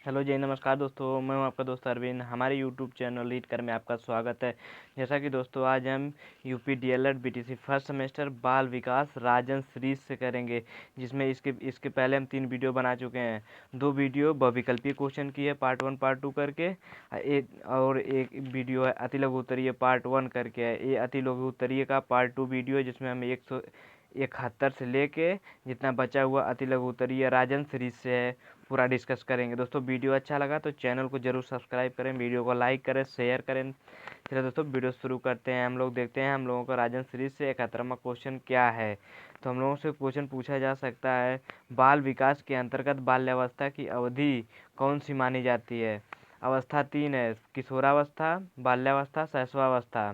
Hello जी, नमस्कार दोस्तों। मैं हूं आपका दोस्त अरविंद। हमारे यूट्यूब चैनल रीड कर में आपका स्वागत है। जैसा कि दोस्तों आज हम UP DElEd BTC first semester बाल विकास राजन सीरीज से करेंगे, जिसमें इसके पहले हम 3 वीडियो बना चुके हैं। 2 वीडियो बहुविकल्पीय क्वेश्चन की है पार्ट 1 पार्ट 2 करके, एक वीडियो है अति लघु उत्तरीय पार्ट 1 करके है। ये अति लघु उत्तरीय का पार्ट 2 वीडियो है, जिसमें हम 171 से लेके जितना बचा हुआ अति लघु उत्तरीय राजन सीरीज से है पूरा डिस्कस करेंगे। दोस्तों वीडियो अच्छा लगा तो चैनल को जरूर सब्सक्राइब करें, वीडियो को लाइक करें, शेयर करें। चलिए दोस्तों वीडियो शुरू करते हैं। हम लोग देखते हैं हम लोगों को राजन सीरीज से 71वां क्वेश्चन क्या है। तो हम लोगों से क्वेश्चन पूछा जा सकता है, बाल विकास के अंतर्गत बाल्यावस्था की अवधि कौन सी मानी जाती है। अवस्था 3 है, किशोरावस्था, बाल्यावस्था, शैशवावस्था।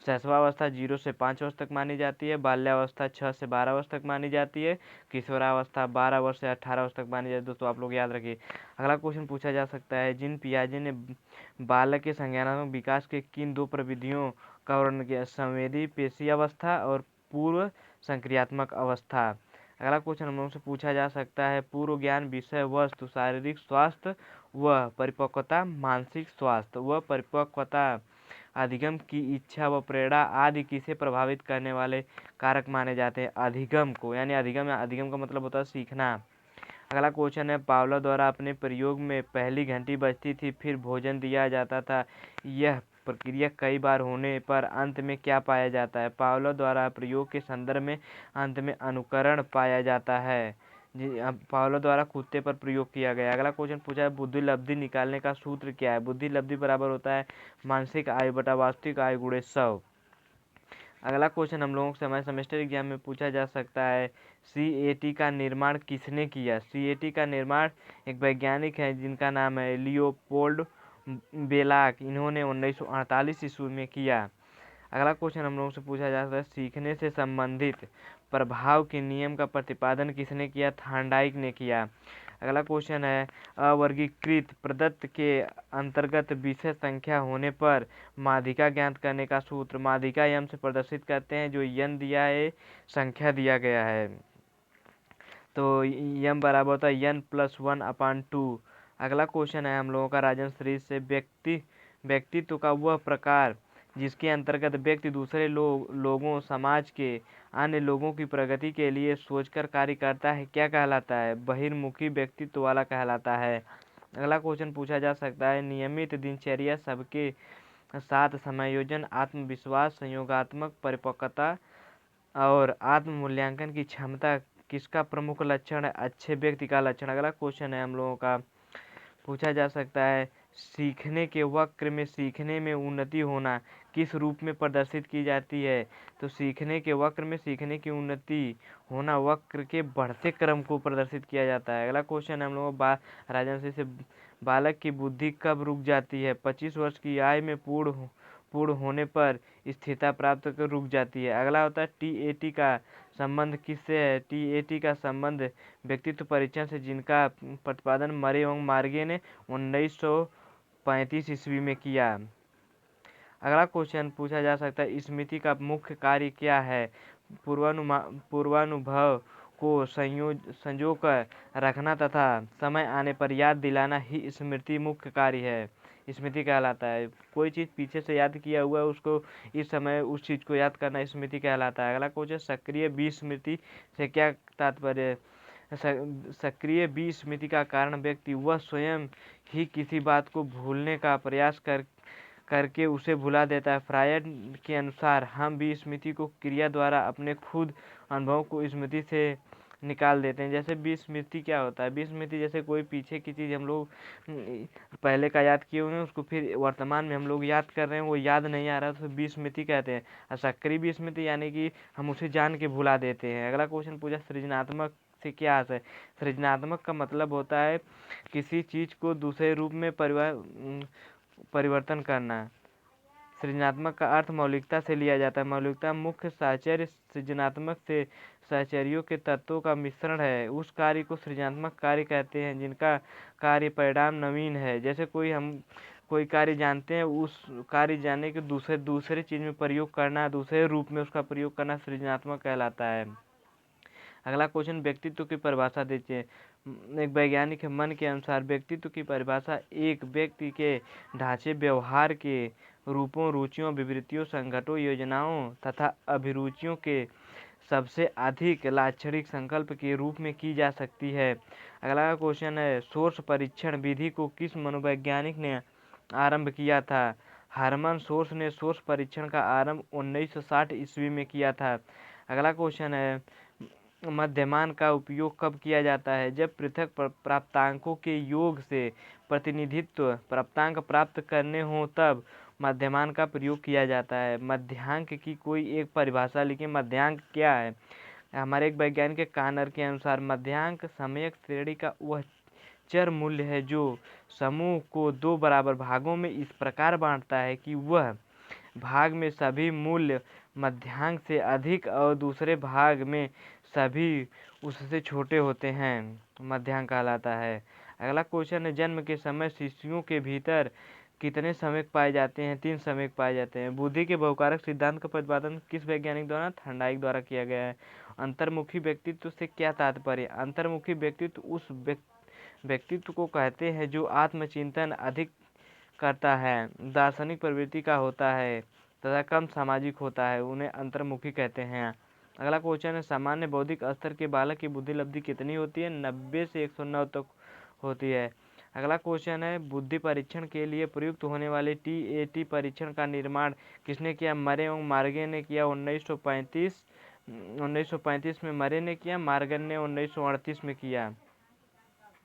शैशवावस्था 0 से 5 वर्ष तक मानी जाती है, बाल्यावस्था 6 से 12 वर्ष तक मानी जाती है, किशोरावस्था 12 वर्ष से 18 वर्ष तक मानी जाती है। दोस्तों आप लोग याद रखिए। अगला क्वेश्चन पूछा जा सकता है, जिन पियाजे ने बालक के संज्ञानात्मक विकास के किन 2 प्रविधियों का वर्णन किया। संवेदी पेशी अवस्था और पूर्व संक्रियात्मक अवस्था। अगला क्वेश्चन हम लोगों से पूछा जा सकता है, पूर्व ज्ञान विषय वस्तु शारीरिक स्वास्थ्य व परिपक्वता, मानसिक स्वास्थ्य व परिपक्वता, अधिगम की इच्छा व प्रेरणा आदि किसे प्रभावित करने वाले कारक माने जाते हैं। अधिगम को, यानी अधिगम का मतलब होता है सीखना। अगला क्वेश्चन है, पावलो द्वारा अपने प्रयोग में पहली घंटी बजती थी फिर भोजन दिया जाता था, यह प्रक्रिया कई बार होने पर अंत में क्या पाया जाता है। पावलो द्वारा प्रयोग के संदर्भ में अंत में अनुकरण पाया जाता है। पावलो द्वारा कुत्ते पर प्रयोग किया गया। अगला क्वेश्चन पूछा है, बुद्धि लब्धि निकालने का सूत्र क्या है। बुद्धि लब्धि बराबर होता है मानसिक आयु बटा वास्तविक आयु गुणे 100। अगला क्वेश्चन हम लोगों से हमारे सेमेस्टर एग्जाम में पूछा जा सकता है, सीएटी का निर्माण किसने किया। सीएटी का निर्माण एक वैज्ञानिक है जिनका नाम है लियोपोल्ड बेलाक, इन्होंने 1948 ईस्वी में किया। अगला क्वेश्चन हम लोगों से पूछा जा सकता है, सीखने से संबंधित प्रभाव के नियम का प्रतिपादन किसने किया। थार्नडाइक ने किया। अगला क्वेश्चन है, अवर्गीकृत प्रदत्त के अंतर्गत विषय संख्या होने पर माध्यिका ज्ञात करने का सूत्र। माध्यिका यम से प्रदर्शित करते हैं, जो यन दिया है संख्या दिया गया है, तो यम बराबर होता है यन प्लस 1/2। अगला क्वेश्चन है हम लोगों का राजन सीरीज से, व्यक्तित्व का वह प्रकार जिसके अंतर्गत व्यक्ति दूसरे लोगों समाज के अन्य लोगों की प्रगति के लिए सोचकर कार्य करता है, क्या कहलाता है। बहिर्मुखी व्यक्तित्व वाला कहलाता है। अगला क्वेश्चन पूछा जा सकता है, नियमित दिनचर्या सबके साथ समायोजन, आत्मविश्वास, संयोगात्मक परिपक्वता और आत्म मूल्यांकन की क्षमता किसका प्रमुख लक्षण है। अच्छे व्यक्ति का लक्षण। अगला क्वेश्चन है हम लोगों का पूछा जा सकता है, सीखने के वक्र में सीखने में उन्नति होना किस रूप में प्रदर्शित की जाती है। तो सीखने के वक्र में सीखने की उन्नति होना वक्र के बढ़ते क्रम को प्रदर्शित किया जाता है। अगला क्वेश्चन हम लोग राजन से, बालक की बुद्धि कब रुक जाती है। 25 वर्ष की आयु में पूर्ण होने पर स्थिरता प्राप्त कर रुक जाती है। अगला होता है, टीएटी का संबंध किससे है। टीएटी का संबंध व्यक्तित्व परीक्षण से, जिनका प्रतिपादन मरे एवं मार्गे ने 1935 ईस्वी में किया। अगला क्वेश्चन पूछा जा सकता है, स्मृति का मुख्य कार्य क्या है। पूर्वानुभव को संजो कर रखना तथा समय आने पर याद दिलाना ही स्मृति मुख्य कार्य है, स्मृति कहलाता है। कोई चीज़ पीछे से याद किया हुआ है उसको इस समय उस चीज़ को याद करना स्मृति कहलाता है। अगला क्वेश्चन, सक्रिय विस्मृति से क्या तात्पर्य है। सक्रिय विस्मृति का कारण व्यक्ति वह स्वयं ही किसी बात को भूलने का प्रयास करके उसे भुला देता है। फ्रायड के अनुसार हम विस्मृति को क्रिया द्वारा अपने खुद अनुभव को स्मृति से निकाल देते हैं। जैसे विस्मृति क्या होता है, विस्मृति जैसे कोई पीछे की चीज़ हम लोग पहले का याद किए हुए हैं उसको फिर वर्तमान में हम लोग याद कर रहे हैं, वो याद नहीं आ रहा तो विस्मृति कहते हैं। और सक्रिय विस्मृति यानी कि हम उसे जान के भुला देते हैं। अगला क्वेश्चन पूछा, सृजनात्मक से क्या अर्थ है। सृजनात्मक का मतलब होता है किसी चीज़ को दूसरे रूप में परिवर्तन करना। सृजनात्मक का अर्थ मौलिकता से लिया जाता है। मौलिकता मुख्य साहचर्य सृजनात्मक से साहचर्यों के तत्वों का मिश्रण है। उस कार्य को सृजनात्मक कार्य कहते हैं जिनका कार्य परिणाम नवीन है। जैसे हम कोई कार्य जानते हैं, उस कार्य जानने के दूसरे चीज़ में प्रयोग करना, दूसरे रूप में उसका प्रयोग करना सृजनात्मक कहलाता है। अगला क्वेश्चन, व्यक्तित्व की परिभाषा दीजिए। एक वैज्ञानिक है। मन के अनुसार व्यक्तित्व की परिभाषा एक व्यक्ति के ढांचे, व्यवहार के रूपों, रुचियों, विवृत्तियों, संगठनों, योजनाओं तथा अभिरुचियों के सबसे अधिक लाक्षणिक संकल्प के रूप में की जा सकती है। अगला क्वेश्चन है, सोर्स परीक्षण विधि को किस मनोवैज्ञानिक ने आरंभ किया था? हरमन सोर्स ने सोर्स परीक्षण का आरंभ 1960 ईस्वी में किया था। अगला क्वेश्चन है, मध्यमान का उपयोग कब किया जाता है? जब पृथक प्राप्तांकों के योग से प्रतिनिधित्व प्राप्तांक प्राप्त करने हो तब मध्यमान का प्रयोग किया जाता है। मध्यांक की कोई एक परिभाषा लिखिए। मध्यांक क्या है? हमारे एक वैज्ञानिक कानर के अनुसार मध्यांक समयक श्रेणी का वह चर मूल्य है जो समूह को दो बराबर भागों में इस प्रकार बांटता है कि वह भाग में सभी मूल्य मध्यांक से अधिक और दूसरे भाग में सभी उससे छोटे होते हैं, मध्यांक कहलाता है। अगला क्वेश्चन है, जन्म के समय शिशुओं के भीतर कितने संवेग पाए जाते हैं? 3 संवेग पाए जाते हैं। बुद्धि के बहुकारक सिद्धांत का प्रतिपादन किस वैज्ञानिक द्वारा? थर्नडाइक द्वारा किया गया है। अंतर्मुखी व्यक्तित्व से क्या तात्पर्य? अंतर्मुखी व्यक्तित्व उस व्यक्तित्व को कहते हैं जो आत्मचिंतन अधिक करता है, दार्शनिक प्रवृत्ति का होता है तथा कम सामाजिक होता है, उन्हें अंतर्मुखी कहते हैं। अगला क्वेश्चन है, सामान्य बौद्धिक स्तर के बालक की बुद्धि लब्धि कितनी होती है? 90 से 109 तक होती है। अगला क्वेश्चन है, बुद्धि परीक्षण के लिए प्रयुक्त होने वाले TAT परीक्षण का निर्माण किसने किया? मरे एवं मार्गे ने किया। 1935 में मरे ने किया, मार्गन ने 1938 में किया।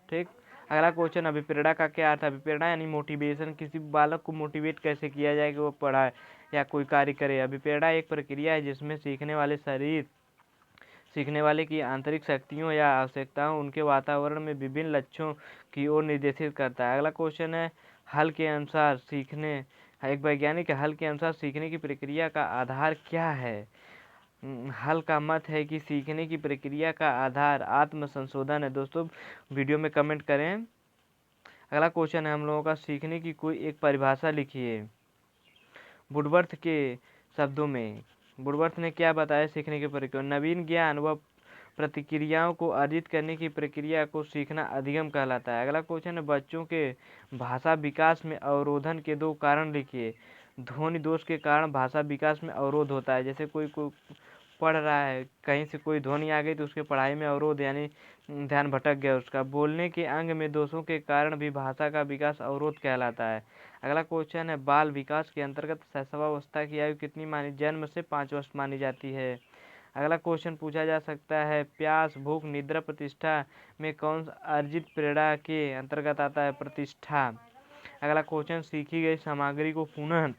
ठीक। अगला क्वेश्चन, अभिप्रेरणा का क्या अर्थ है? अभिप्रेरणा यानी मोटिवेशन। किसी बालक को मोटिवेट कैसे किया जाए कि वो पढ़ाए या कोई कार्य करे? अभिप्रेरणा एक प्रक्रिया है जिसमें सीखने वाले की आंतरिक शक्तियों या आवश्यकताओं उनके वातावरण में विभिन्न लक्ष्यों की ओर निर्देशित करता है। अगला क्वेश्चन है, हल के अनुसार एक वैज्ञानिक हल के अनुसार सीखने की प्रक्रिया का आधार क्या है? हल का मत है कि सीखने की प्रक्रिया का आधार आत्म संशोधन है। दोस्तों वीडियो में कमेंट करें। अगला क्वेश्चन है हम लोगों का, सीखने की कोई एक परिभाषा लिखिए। वुडवर्थ के शब्दों में वुडवर्थ ने क्या बताया सीखने की प्रक्रिया? नवीन ज्ञान व प्रतिक्रियाओं को अर्जित करने की प्रक्रिया को सीखना अधिगम कहलाता है। अगला क्वेश्चन है, बच्चों के भाषा विकास में अवरोधन के 2 कारण लिखिए। ध्वनि दोष के कारण भाषा विकास में अवरोध होता है। जैसे कोई पढ़ रहा है, कहीं से कोई ध्वनि आ गई तो उसके पढ़ाई में अवरोध यानी ध्यान भटक गया उसका। बोलने के अंग में दोषों के कारण भी भाषा का विकास अवरोध कहलाता है। अगला क्वेश्चन है, बाल विकास के अंतर्गत शैशवावस्था की आयु कितनी मानी? जन्म से 5 वर्ष मानी जाती है। अगला क्वेश्चन पूछा जा सकता है, प्यास, भूख, निद्रा, प्रतिष्ठा में कौन अर्जित प्रेरणा के अंतर्गत आता है? प्रतिष्ठा। अगला क्वेश्चन, सीखी गई सामग्री को पुनः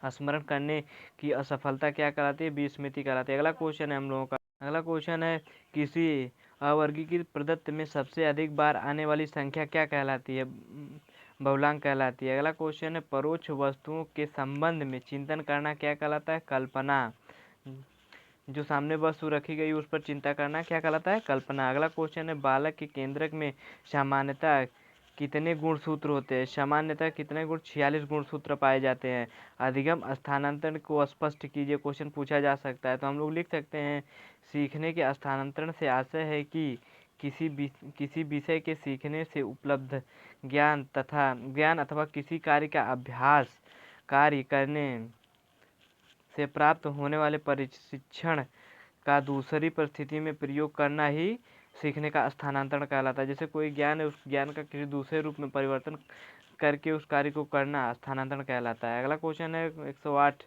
स्मरण करने की असफलता क्या कहलाती है? विस्मृति कहलाती है। अगला क्वेश्चन है हम लोगों का, अगला क्वेश्चन है, किसी अवर्गीकृत प्रदत्त में सबसे अधिक बार आने वाली संख्या क्या कहलाती है? बहुलांक कहलाती है। अगला क्वेश्चन है, परोक्ष वस्तुओं के संबंध में चिंतन करना क्या कहलाता है? कल्पना। जो सामने वस्तु रखी गई उस पर चिंता करना क्या कहलाता है? कल्पना। अगला क्वेश्चन है, बालक के केंद्रक में सामान्यतः कितने गुणसूत्र होते हैं? सामान्यतः कितने 46 गुणसूत्र पाए जाते हैं। अधिगम स्थानांतरण को स्पष्ट कीजिए, क्वेश्चन पूछा जा सकता है। तो हम लोग लिख सकते हैं, सीखने के स्थानांतरण से आशय है कि किसी विषय के सीखने से उपलब्ध ज्ञान अथवा किसी कार्य का अभ्यास कार्य करने से प्राप्त होने वाले प्रशिक्षण का दूसरी परिस्थिति में प्रयोग करना ही सीखने का स्थानांतरण कहलाता है। जैसे कोई ज्ञान है, उस ज्ञान का किसी दूसरे रूप में परिवर्तन करके उस कार्य को करना स्थानांतरण कहलाता है। अगला क्वेश्चन है 108,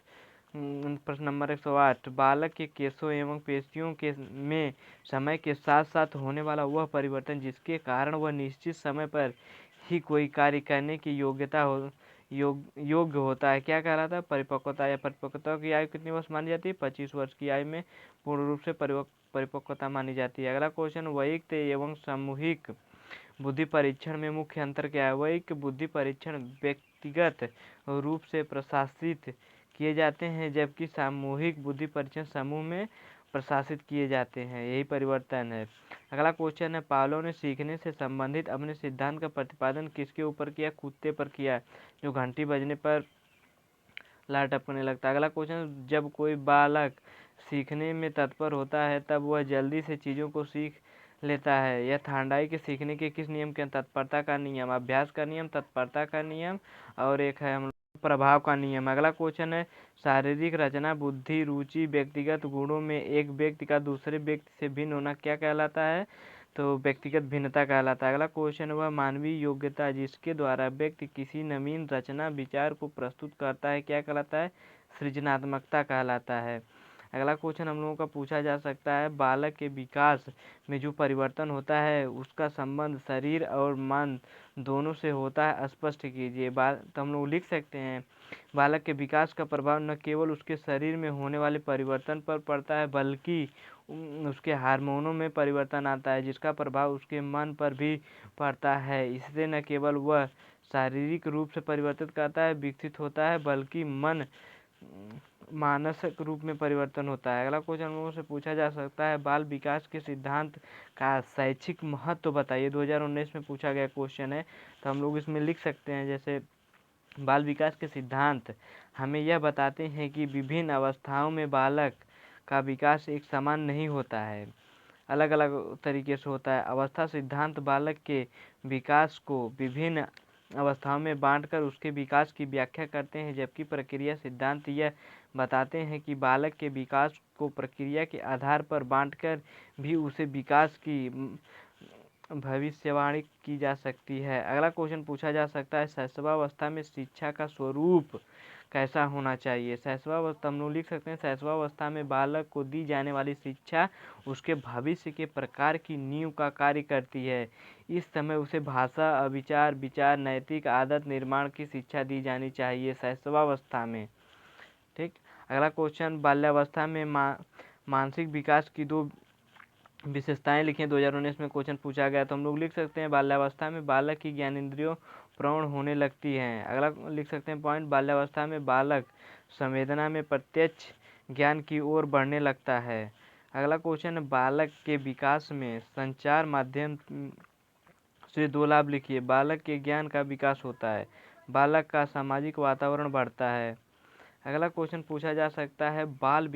प्रश्न नंबर 108, बालक के केशों एवं पेशियों के में समय के साथ साथ होने वाला वह परिवर्तन जिसके कारण वह निश्चित समय पर ही कोई कार्य करने की योग्य होता है क्या कहलाता है? परिपक्वता। या परिपक्वता की आयु कितनी वर्ष मानी जाती है? 25 वर्ष की आयु में पूर्ण रूप से परिपक्वता मानी जाती है। अगला क्वेश्चन, वैयक्तिक एवं सामूहिक बुद्धि परीक्षण में मुख्य अंतर क्या है? वैयक्तिक बुद्धि परीक्षण व्यक्तिगत रूप से प्रशासित किए जाते हैं जबकि सामूहिक बुद्धि परीक्षण समूह में प्रशासित किए जाते हैं, यही परिवर्तन है। अगला क्वेश्चन है, पावलोव ने सीखने से संबंधित अपने सिद्धांत का प्रतिपादन किसके ऊपर किया? कुत्ते पर किया, जो घंटी बजने पर लार टपकने लगता है। अगला क्वेश्चन, जब कोई बालक सीखने में तत्पर होता है तब वह जल्दी से चीज़ों को सीख लेता है। यह थांडाई के सीखने के किस नियम के तत्परता का नियम, अभ्यास का नियम, तत्परता का नियम और एक है हम लोग प्रभाव का नियम। अगला क्वेश्चन है शारीरिक रचना, बुद्धि, रुचि, व्यक्तिगत गुणों में एक व्यक्ति का दूसरे व्यक्ति से भिन्न होना क्या कहलाता है? तो व्यक्तिगत भिन्नता कहलाता है। अगला क्वेश्चन वह मानवीय योग्यता जिसके द्वारा व्यक्ति किसी नवीन रचना विचार को प्रस्तुत करता है क्या कहलाता है? सृजनात्मकता कहलाता है। अगला क्वेश्चन हम लोगों का पूछा जा सकता है बालक के विकास में जो परिवर्तन होता है उसका संबंध शरीर और मन दोनों से होता है, स्पष्ट कीजिए। तो हम लोग लिख सकते हैं बालक के विकास का प्रभाव न केवल उसके शरीर में होने वाले परिवर्तन पर पड़ता है बल्कि उसके हार्मोनों में परिवर्तन आता है जिसका प्रभाव उसके मन पर भी पड़ता है। इससे न केवल वह शारीरिक रूप से परिवर्तित करता है विकसित होता है बल्कि मन मानसिक रूप में परिवर्तन होता है। अगला क्वेश्चन हम लोगों से पूछा जा सकता है बाल विकास के सिद्धांत का शैक्षिक महत्व बताइए। 2019 में पूछा गया क्वेश्चन है, तो हम लोग इसमें लिख सकते हैं जैसे बाल विकास के सिद्धांत हमें यह बताते हैं कि विभिन्न अवस्थाओं में बालक का विकास एक समान नहीं होता है, अलग अलग तरीके से होता है। अवस्था सिद्धांत बालक के विकास को विभिन्न अवस्थाओं में बांटकर उसके विकास की व्याख्या करते हैं, जबकि प्रक्रिया सिद्धांत यह बताते हैं कि बालक के विकास को प्रक्रिया के आधार पर बांटकर भी उसे विकास की भविष्यवाणी की जा सकती है। अगला क्वेश्चन पूछा जा सकता है शैशवावस्था में शिक्षा का स्वरूप कैसा होना चाहिए। शैशवावस्था हम लोग लिख सकते हैं शैशवावस्था में बालक को दी जाने वाली शिक्षा उसके भविष्य के प्रकार की नींव का कार्य करती है। इस समय उसे भाषा, अविचार, विचार, नैतिक आदत निर्माण की शिक्षा दी जानी चाहिए शैशवावस्था में। ठीक। अगला क्वेश्चन बाल्यावस्था में मानसिक विकास की दो विशेषताएं लिखिए। 2019 में क्वेश्चन पूछा गया, तो हम लोग लिख सकते हैं बाल्यावस्था में बालक की ज्ञानेंद्रियों प्रौढ़ होने लगती हैं। अगला लिख सकते हैं पॉइंट बाल्यावस्था में बालक संवेदना में प्रत्यक्ष ज्ञान की ओर बढ़ने लगता है। अगला क्वेश्चन बालक के विकास में संचार माध्यम से दो लाभ लिखिए। बालक के ज्ञान का विकास होता है, बालक का सामाजिक वातावरण बढ़ता है। अगला क्वेश्चन पूछा जा सकता है बाल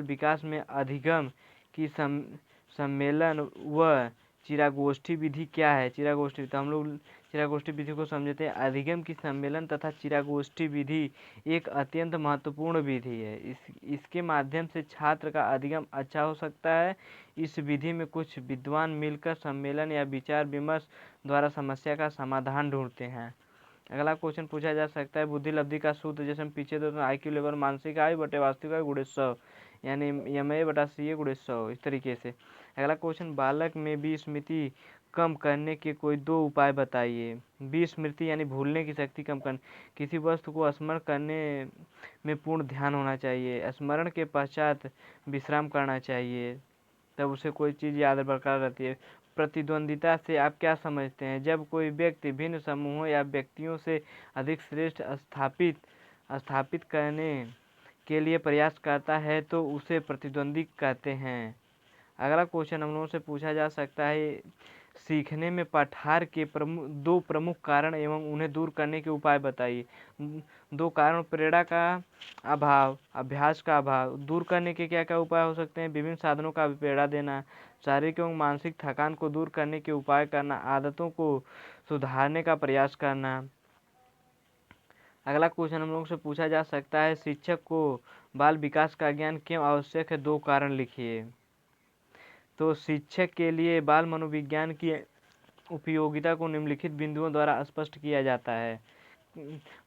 विकास में अधिगम की सम्मेलन व चिरागोष्ठी विधि क्या है। चिरागोष्ठी, तो हम लोग चिरागोष्ठी विधि को समझते हैं। अधिगम की सम्मेलन तथा चिरागोष्ठी विधि एक अत्यंत महत्वपूर्ण विधि है। इसके माध्यम से छात्र का अधिगम अच्छा हो सकता है। इस विधि में कुछ विद्वान मिलकर सम्मेलन या विचार विमर्श द्वारा समस्या का समाधान ढूंढते हैं। अगला क्वेश्चन पूछा जा सकता है बुद्धि लब्धि का सूत्र, जैसे हम पीछे तो IQ लेवल मानसिक आयु बटे वास्तविक आयु गुणे 100 यानी MA बटा CA गुणे 100 इस तरीके से। अगला क्वेश्चन बालक में भी स्मृति कम करने के कोई दो उपाय बताइए। विस्मृति यानी भूलने की शक्ति कम करने, किसी वस्तु को स्मरण करने में पूर्ण ध्यान होना चाहिए। स्मरण के पश्चात विश्राम करना चाहिए, तब उसे कोई चीज़ याद बरकरार रहती है। प्रतिद्वंदिता से आप क्या समझते हैं? जब कोई व्यक्ति भिन्न समूहों या व्यक्तियों से अधिक श्रेष्ठ स्थापित करने के लिए प्रयास करता है तो उसे प्रतिद्वंदी कहते हैं। अगला क्वेश्चन हम लोगों से पूछा जा सकता है सीखने में पठार के दो प्रमुख कारण एवं उन्हें दूर करने के उपाय बताइए। दो कारण प्रेरणा का अभाव, अभ्यास का अभाव। दूर करने के क्या क्या उपाय हो सकते हैं? विभिन्न साधनों का प्रेरणा देना, शारीरिक एवं मानसिक थकान को दूर करने के उपाय करना, आदतों को सुधारने का प्रयास करना। अगला क्वेश्चन हम लोगों से पूछा जा सकता है शिक्षक को बाल विकास का ज्ञान क्यों आवश्यक है, दो कारण लिखिए। तो शिक्षक के लिए बाल मनोविज्ञान की उपयोगिता को निम्नलिखित बिंदुओं द्वारा स्पष्ट किया जाता है।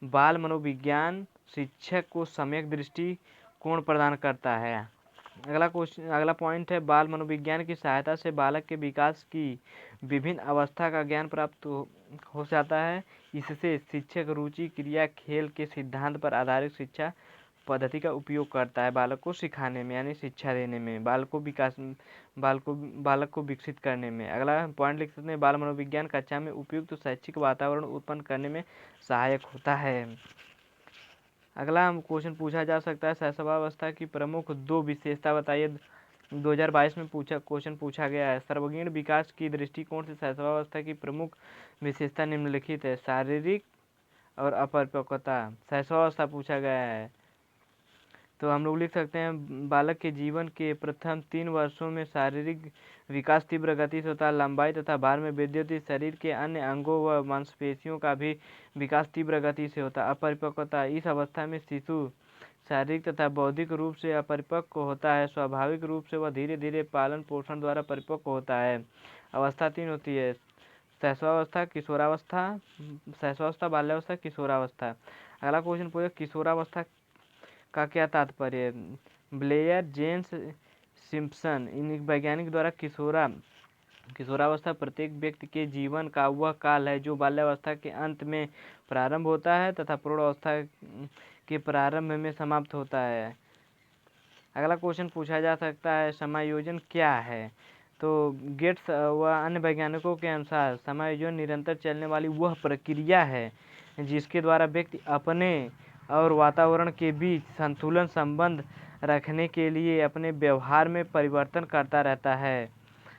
बाल मनोविज्ञान शिक्षक को सम्यक दृष्टिकोण प्रदान करता है। अगला पॉइंट है बाल मनोविज्ञान की सहायता से बालक के विकास की विभिन्न अवस्था का ज्ञान प्राप्त हो जाता है। इससे शिक्षक रुचि, क्रिया, खेल के सिद्धांत पर आधारित शिक्षा पद्धति का उपयोग करता है बालक को सिखाने में यानी शिक्षा देने में, बालक को विकसित करने में। अगला पॉइंट लिख सकते हैं बाल मनोविज्ञान कक्षा में उपयुक्त शैक्षिक वातावरण उत्पन्न करने में सहायक होता है। अगला क्वेश्चन पूछा जा सकता है शैशवावस्था की प्रमुख दो विशेषता बताइए। 2022 में क्वेश्चन पूछा गया है। सर्वांगीण विकास की दृष्टिकोण से शैशवावस्था की प्रमुख विशेषता निम्नलिखित है। शारीरिक और अपरिपक्वता। शैशवावस्था पूछा गया है तो हम लोग लिख सकते हैं बालक के जीवन के प्रथम 3 वर्षों में शारीरिक विकास तीव्र गति से होता है, लंबाई तथा भार में वृद्धि होती है। शरीर के अन्य अंगों व मांसपेशियों का भी विकास तीव्र गति से होता है। अपरिपक्वता, इस अवस्था में शिशु शारीरिक तथा बौद्धिक रूप से अपरिपक्व होता है। स्वाभाविक रूप से वह धीरे धीरे पालन पोषण द्वारा परिपक्व होता है। अवस्था 3 होती है, शैशवावस्था, किशोरावस्था, शैशवावस्था, बाल्यावस्था, किशोरावस्था। अगला क्वेश्चन पूछे किशोरावस्था का क्या तात्पर्य है। ब्लेयर जेम्स सिम्पसन, इन वैज्ञानिक द्वारा किशोरावस्था प्रत्येक व्यक्ति के जीवन का वह काल है जो बाल्यावस्था के अंत में प्रारंभ होता है तथा प्रौढ़ावस्था के प्रारंभ में समाप्त होता है। अगला क्वेश्चन पूछा जा सकता है समायोजन क्या है। तो गेट्स व अन्य वैज्ञानिकों के अनुसार समायोजन निरंतर चलने वाली वह प्रक्रिया है जिसके द्वारा व्यक्ति अपने और वातावरण के बीच संतुलन संबंध रखने के लिए अपने व्यवहार में परिवर्तन करता रहता है।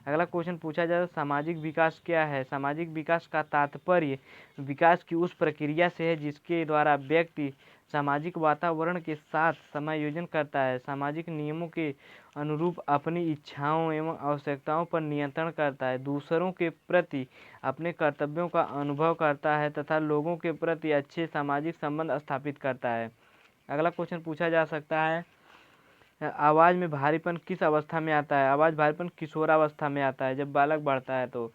अगला क्वेश्चन पूछा जाए सामाजिक विकास क्या है। सामाजिक विकास का तात्पर्य विकास की उस प्रक्रिया से है जिसके द्वारा व्यक्ति सामाजिक वातावरण के साथ समायोजन करता है, सामाजिक नियमों के अनुरूप अपनी इच्छाओं एवं आवश्यकताओं पर नियंत्रण करता है, दूसरों के प्रति अपने कर्तव्यों का अनुभव करता है तथा लोगों के प्रति अच्छे सामाजिक संबंध स्थापित करता है। अगला क्वेश्चन पूछा जा सकता है आवाज़ में भारीपन किस अवस्था में आता है। आवाज़ भारीपन किशोरावस्था में आता है, जब बालक बढ़ता है। तो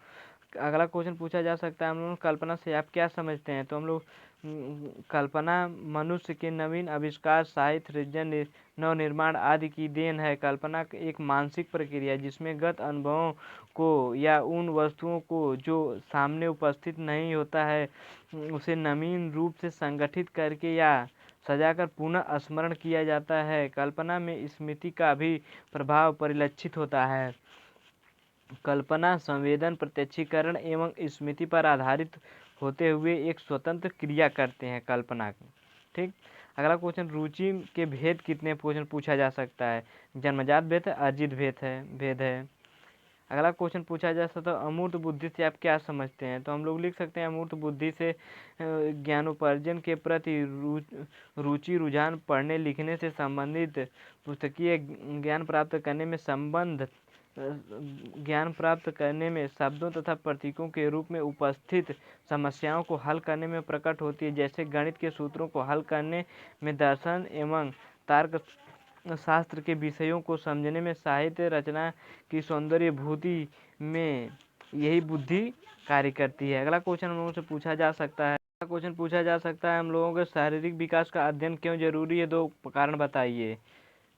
अगला क्वेश्चन पूछा जा सकता है हम लोग कल्पना से आप क्या समझते हैं। तो हम लोग कल्पना मनुष्य के नवीन आविष्कार, साहित्य, सृजन, नवनिर्माण आदि की देन है। कल्पना एक मानसिक प्रक्रिया है जिसमें गत अनुभवों को या उन वस्तुओं को जो सामने उपस्थित नहीं होता है उसे नवीन रूप से संगठित करके या सजाकर पुनः स्मरण किया जाता है। कल्पना में स्मृति का भी प्रभाव परिलक्षित होता है। कल्पना संवेदन, प्रत्यक्षीकरण एवं स्मृति पर आधारित होते हुए एक स्वतंत्र क्रिया करते हैं कल्पना। ठीक। अगला क्वेश्चन रुचि के भेद कितने क्वेश्चन पूछा जा सकता है। जन्मजात भेद है, अर्जित भेद है। अगला क्वेश्चन पूछा जा सकता है अमूर्त बुद्धि से आप क्या समझते हैं। तो हम लोग लिख सकते हैं अमूर्त बुद्धि से ज्ञानोपार्जन के प्रति रुचि, रुझान, पढ़ने लिखने से संबंधित पुस्तकीय ज्ञान प्राप्त करने में शब्दों तथा प्रतीकों के रूप में उपस्थित समस्याओं को हल करने में प्रकट होती है, जैसे गणित के सूत्रों को हल करने में, दर्शन एवं तर्क शास्त्र के विषयों को समझने में, साहित्य रचना की सौंदर्यभूति में यही बुद्धि कार्य करती है। अगला क्वेश्चन हम लोगों से पूछा जा सकता है हम लोगों के शारीरिक विकास का अध्ययन क्यों जरूरी है, 2 कारण बताइए।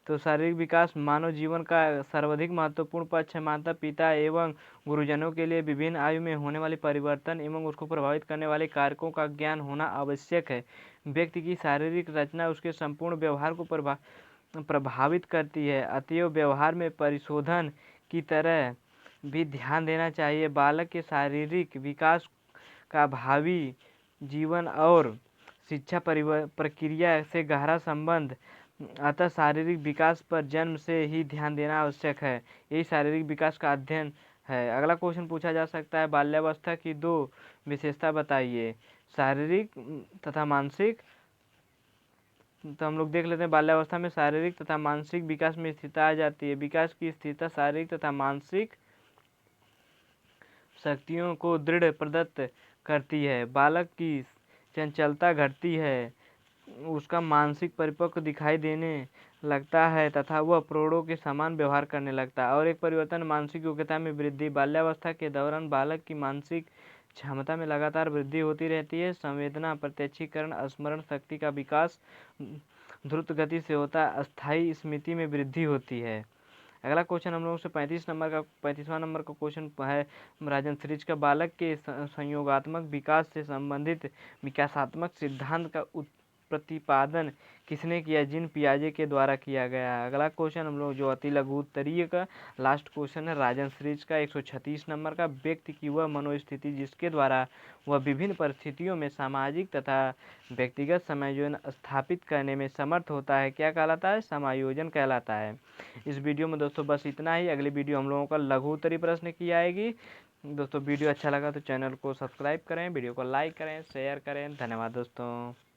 तो शारीरिक विकास मानव जीवन का सर्वाधिक महत्वपूर्ण पक्ष है। माता पिता एवं गुरुजनों के लिए विभिन्न आयु में होने वाले परिवर्तन एवं उसको प्रभावित करने वाले कारकों का ज्ञान होना आवश्यक है। व्यक्ति की शारीरिक रचना उसके संपूर्ण व्यवहार को प्रभावित करती है, अतएव व्यवहार में परिशोधन की तरह भी ध्यान देना चाहिए। बालक के शारीरिक विकास का भावी जीवन और शिक्षा प्रक्रिया से गहरा संबंध, अतः शारीरिक विकास पर जन्म से ही ध्यान देना आवश्यक है। यही शारीरिक विकास का अध्ययन है। अगला क्वेश्चन पूछा जा सकता है बाल्यावस्था की 2 विशेषता बताइए, शारीरिक तथा मानसिक। तो हम लोग देख लेते हैं बाल्यावस्था में शारीरिक तथा मानसिक विकास में स्थिरता आ जाती है। विकास की स्थिरता शारीरिक तथा मानसिक शक्तियों को दृढ़ प्रदत्त करती है। बालक की चंचलता घटती है, उसका मानसिक परिपक्व दिखाई देने लगता है तथा वह प्रौढ़ों के समान व्यवहार करने लगता है। और एक परिवर्तन मानसिक योग्यता में वृद्धि। बाल्यावस्था के दौरान बालक की मानसिक क्षमता में लगातार वृद्धि होती रहती है। संवेदना, प्रत्यक्षीकरण, स्मरण शक्ति का विकास द्रुत गति से होता है। अस्थायी स्मृति में वृद्धि होती है। अगला क्वेश्चन हम लोगों से 35वां नंबर का क्वेश्चन है राजन सीरीज का, बालक के संयोगात्मक विकास से संबंधित विकासात्मक सिद्धांत का प्रतिपादन किसने किया, जीन पियाजे के द्वारा किया गया है। अगला क्वेश्चन हम लोग जो अति लघु उत्तरीय का लास्ट क्वेश्चन है राजन सीरीज का 136 नंबर का, व्यक्ति की वह मनोस्थिति जिसके द्वारा वह विभिन्न परिस्थितियों में सामाजिक तथा व्यक्तिगत समायोजन स्थापित करने में समर्थ होता है, क्या कहलाता है, समायोजन कहलाता है। इस वीडियो में दोस्तों बस इतना ही। अगली वीडियो हम लोगों का लघु उत्तरीय प्रश्न की आएगी। दोस्तों वीडियो अच्छा लगा तो चैनल को सब्सक्राइब करें, वीडियो को लाइक करें, शेयर करें। धन्यवाद दोस्तों।